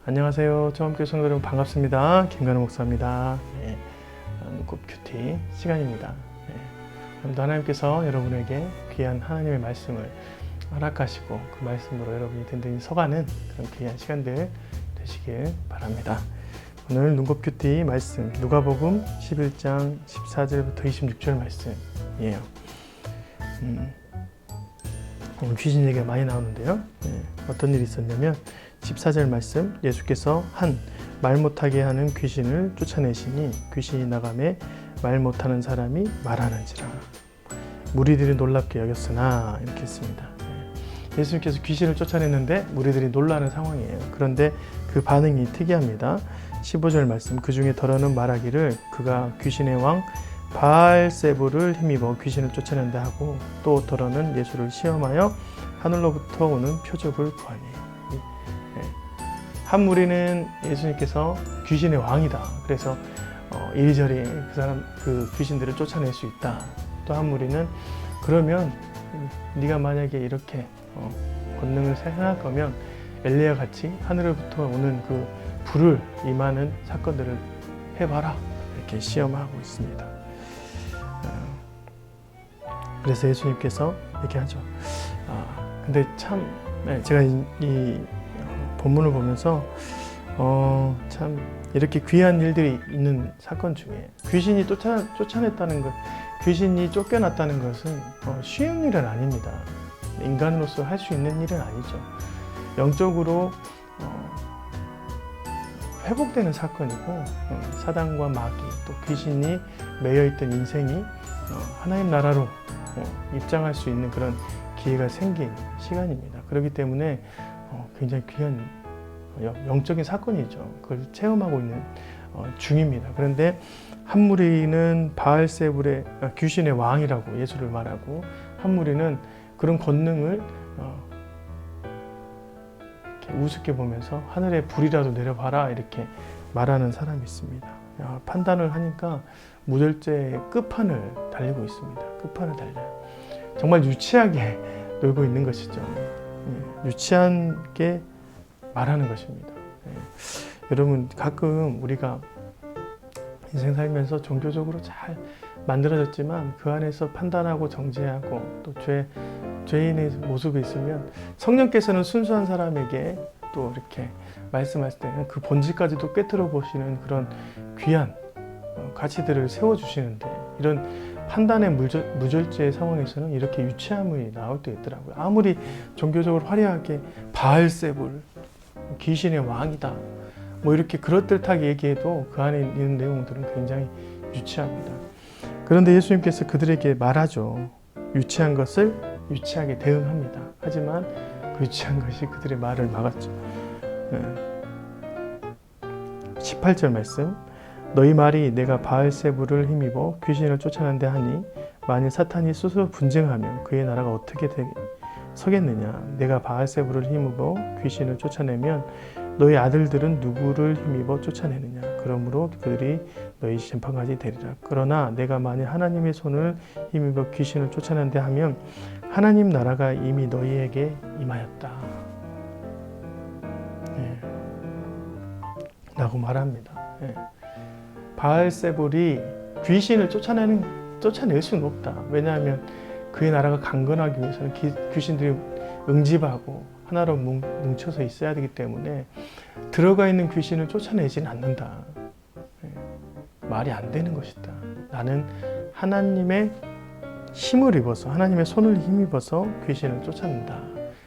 안녕하세요. 처음교회 성도 여러분 반갑습니다. 김관우 목사입니다. 눈곱 큐티 시간입니다. 오늘도 하나님께서 여러분에게 귀한 하나님의 말씀을 허락하시고 그 말씀으로 여러분이 든든히 서가는 그런 귀한 시간들 되시길 바랍니다. 오늘 눈곱 큐티 말씀 누가복음 11장 14절부터 26절 말씀이에요. 오늘 귀신 얘기가 많이 나오는데요. 어떤 일이 있었냐면 14절 말씀, 예수께서 한 말 못하게 하는 귀신을 쫓아내시니 귀신이 나가매 말 못하는 사람이 말하는지라. 무리들이 놀랍게 여겼으나 이렇게 했습니다. 예수님께서 귀신을 쫓아냈는데 무리들이 놀라는 상황이에요. 그런데 그 반응이 특이합니다. 15절 말씀, 그 중에 더러는 말하기를 그가 귀신의 왕 바알세불을 힘입어 귀신을 쫓아낸다 하고, 또 더러는 예수를 시험하여 하늘로부터 오는 표적을 구하니. 한 무리는 예수님께서 귀신의 왕이다, 그래서 이리저리 그 귀신들을 쫓아낼 수 있다. 또 한 무리는 그러면 네가 만약에 이렇게 권능을 행할 거면 엘리야 같이 하늘로부터 오는 그 불을 임하는 사건들을 해봐라, 이렇게 시험하고 있습니다. 그래서 예수님께서 이렇게 하죠. 근데 참 제가 이 본문을 보면서 참 이렇게 귀한 일들이 있는 사건 중에 귀신이 쫓아냈다는 것, 귀신이 쫓겨났다는 것은 쉬운 일은 아닙니다. 인간으로서 할 수 있는 일은 아니죠. 영적으로 회복되는 사건이고, 사단과 마귀 또 귀신이 매여있던 인생이 하나님 나라로 입장할 수 있는 그런 기회가 생긴 시간입니다. 그렇기 때문에 굉장히 귀한 영적인 사건이죠. 그걸 체험하고 있는 중입니다. 그런데 한 무리는 바알세불의 귀신의 왕이라고 예수를 말하고, 한 무리는 그런 권능을 이렇게 우습게 보면서 하늘에 불이라도 내려봐라, 이렇게 말하는 사람이 있습니다. 판단을 하니까 무절제의 끝판을 달리고 있습니다. 끝판을 달려요. 정말 유치하게 놀고 있는 것이죠. 유치하게 말하는 것입니다. 여러분, 가끔 우리가 인생 살면서 종교적으로 잘 만들어졌지만 그 안에서 판단하고 정죄하고 또 죄인의 모습이 있으면 성령께서는 순수한 사람에게 또 이렇게 말씀하실 때는 그 본질까지도 꿰뚫어 보시는 그런 귀한 가치들을 세워주시는데, 이런 판단의 무절제의 상황에서는 이렇게 유치함이 나올 때 있더라고요. 아무리 종교적으로 화려하게 바알세불, 귀신의 왕이다, 뭐 이렇게 그럴듯하게 얘기해도 그 안에 있는 내용들은 굉장히 유치합니다. 그런데 예수님께서 그들에게 말하죠. 유치한 것을 유치하게 대응합니다. 하지만 그 유치한 것이 그들의 말을 막았죠. 18절 말씀, 너희 말이 내가 바알세불을 힘입어 귀신을 쫓아낸다 하니 만일 사탄이 스스로 분쟁하면 그의 나라가 어떻게 서겠느냐. 내가 바알세불을 힘입어 귀신을 쫓아내면 너희 아들들은 누구를 힘입어 쫓아내느냐. 그러므로 그들이 너희 심판까지 되리라. 그러나 내가 만일 하나님의 손을 힘입어 귀신을 쫓아낸다 하면 하나님 나라가 이미 너희에게 임하였다, 라고 말합니다. 바알세불이 귀신을 쫓아낼 수는 없다. 왜냐하면 그의 나라가 강건하기 위해서는 귀신들이 응집하고 하나로 뭉쳐서 있어야 되기 때문에 들어가 있는 귀신을 쫓아내지는 않는다. 말이 안 되는 것이다. 나는 하나님의 힘을 입어서, 하나님의 손을 힘입어서 귀신을 쫓아낸다.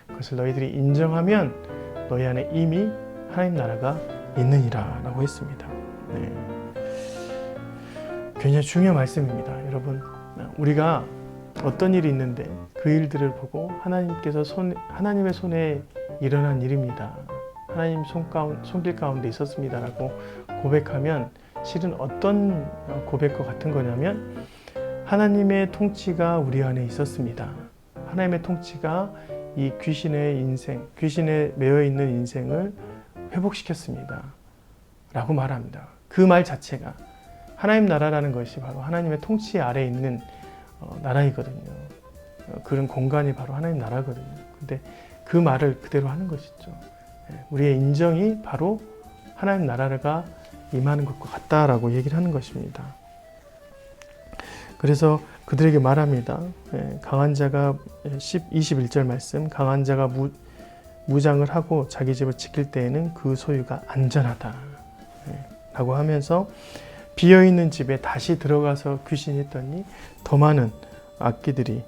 그것을 너희들이 인정하면 너희 안에 이미 하나님 나라가 있느니라, 라고 했습니다. 굉장히 중요한 말씀입니다. 여러분, 우리가 어떤 일이 있는데 그 일들을 보고 하나님의 손에 일어난 일입니다, 하나님 손길 가운데 있었습니다, 라고 고백하면 실은 어떤 고백과 같은 거냐면 하나님의 통치가 우리 안에 있었습니다. 하나님의 통치가 이 귀신에 매여있는 인생을 회복시켰습니다, 라고 말합니다. 그 말 자체가 하나님 나라라는 것이 바로 하나님의 통치 아래에 있는 나라이거든요. 그런 공간이 바로 하나님 나라거든요. 근데 그 말을 그대로 하는 것이죠. 우리의 인정이 바로 하나님 나라가 임하는 것과 같다라고 얘기를 하는 것입니다. 그래서 그들에게 말합니다. 강한 자가 21절 말씀, 강한 자가 무장을 하고 자기 집을 지킬 때에는 그 소유가 안전하다 라고 하면서 비어있는 집에 다시 들어가서 귀신했더니 더 많은 악귀들이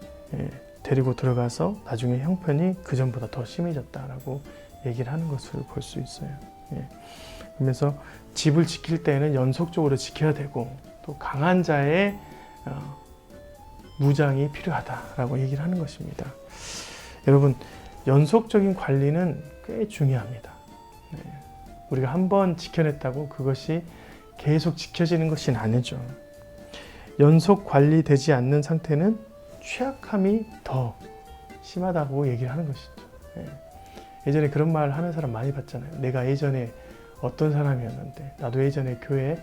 데리고 들어가서 나중에 형편이 그전보다 더 심해졌다라고 얘기를 하는 것을 볼 수 있어요. 그러면서 집을 지킬 때에는 연속적으로 지켜야 되고 또 강한 자의 무장이 필요하다라고 얘기를 하는 것입니다. 여러분, 연속적인 관리는 꽤 중요합니다. 우리가 한번 지켜냈다고 그것이 계속 지켜지는 것은 아니죠. 연속 관리되지 않는 상태는 취약함이 더 심하다고 얘기를 하는 것이죠. 예전에 그런 말 하는 사람 많이 봤잖아요. 내가 예전에 어떤 사람이었는데, 나도 예전에 교회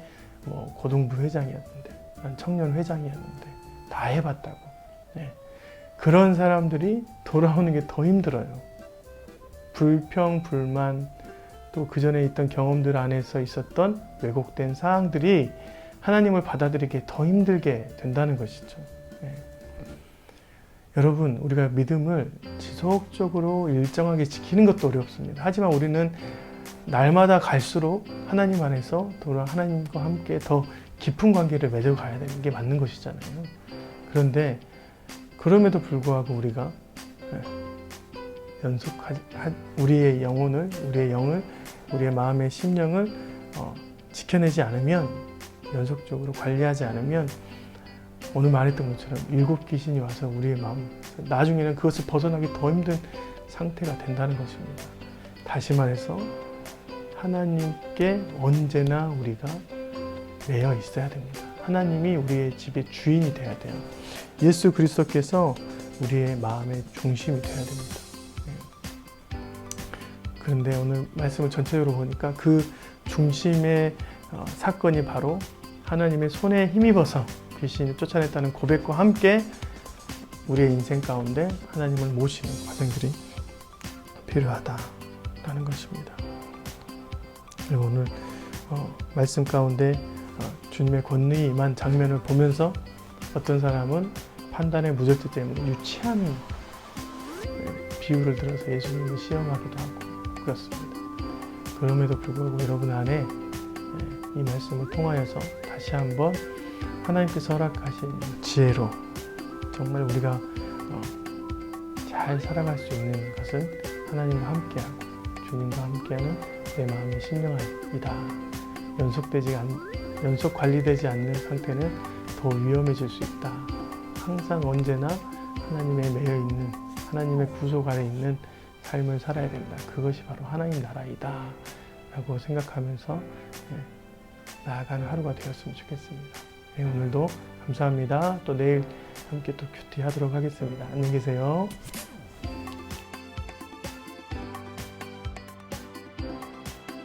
고등부 회장이었는데, 난 청년 회장이었는데 다 해봤다고. 그런 사람들이 돌아오는 게 더 힘들어요. 불평, 불만, 또 그 전에 있던 경험들 안에서 있었던 왜곡된 사항들이 하나님을 받아들이기에 더 힘들게 된다는 것이죠. 여러분, 우리가 믿음을 지속적으로 일정하게 지키는 것도 어렵습니다. 하지만 우리는 날마다 갈수록 하나님 안에서 하나님과 함께 더 깊은 관계를 맺어가야 되는 게 맞는 것이잖아요. 그런데 그럼에도 불구하고 우리가 우리의 영혼을, 우리의 영을, 우리의 마음의 심령을 지켜내지 않으면, 연속적으로 관리하지 않으면 오늘 말했던 것처럼 7 귀신이 와서 우리의 마음, 나중에는 그것을 벗어나기 더 힘든 상태가 된다는 것입니다. 다시 말해서 하나님께 언제나 우리가 매여 있어야 됩니다. 하나님이 우리의 집의 주인이 되어야 돼요. 예수 그리스도께서 우리의 마음의 중심이 되어야 됩니다. 그런데 오늘 말씀을 전체적으로 보니까 그 중심의 사건이 바로 하나님의 손에 힘입어서 귀신을 쫓아냈다는 고백과 함께 우리의 인생 가운데 하나님을 모시는 과정들이 필요하다라는 것입니다. 그리고 오늘 말씀 가운데 주님의 권능이 임한 장면을 보면서 어떤 사람은 판단의 무절제 때문에 유치한 비유를 들어서 예수님을 시험하기도 하고 그렇습니다. 그럼에도 불구하고 여러분 안에 이 말씀을 통하여서 다시 한번 하나님께서 허락하신 지혜로 정말 우리가 잘 살아갈 수 있는 것은 하나님과 함께하고 주님과 함께하는 내 마음의 신령함이다. 연속 관리되지 않는 상태는 더 위험해질 수 있다. 항상 언제나 하나님의 매여 있는, 하나님의 구속 아래 있는 삶을 살아야 된다. 그것이 바로 하나님 나라이다 라고 생각하면서 나아가는 하루가 되었으면 좋겠습니다. 오늘도 감사합니다. 또 내일 함께 또 큐티 하도록 하겠습니다. 안녕히 계세요.